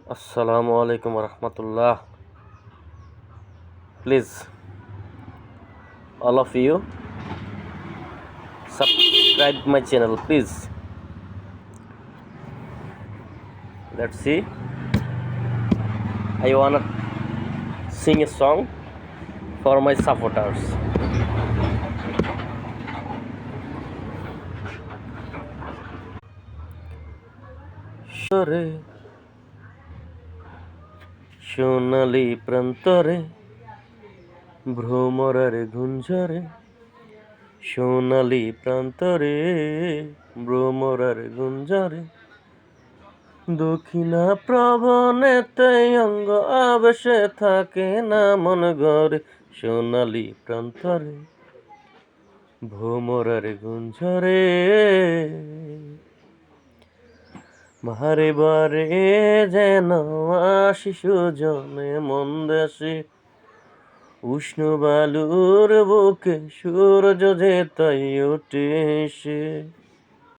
Assalamu alaikum warahmatullah. Please, all of you, subscribe my channel, please. Let's see. I wanna sing a song for my supporters. সোনালি প্রান্তরে ভ্রমরার গুঞ্জরে, সোনালি প্রান্তরে ভ্রমরার গুঞ্জরে, দক্ষিণা প্রবণেতে অঙ্গ আবেশে থাকে না মন গড়ে, সোনালি প্রান্তরে ভ্রমরার গুঞ্জরে। বারে বারে যেন আসি সুজনে মন দেশে, উষ্ণ বালুর বুকে সূর্য যে তাই ওঠে এসে।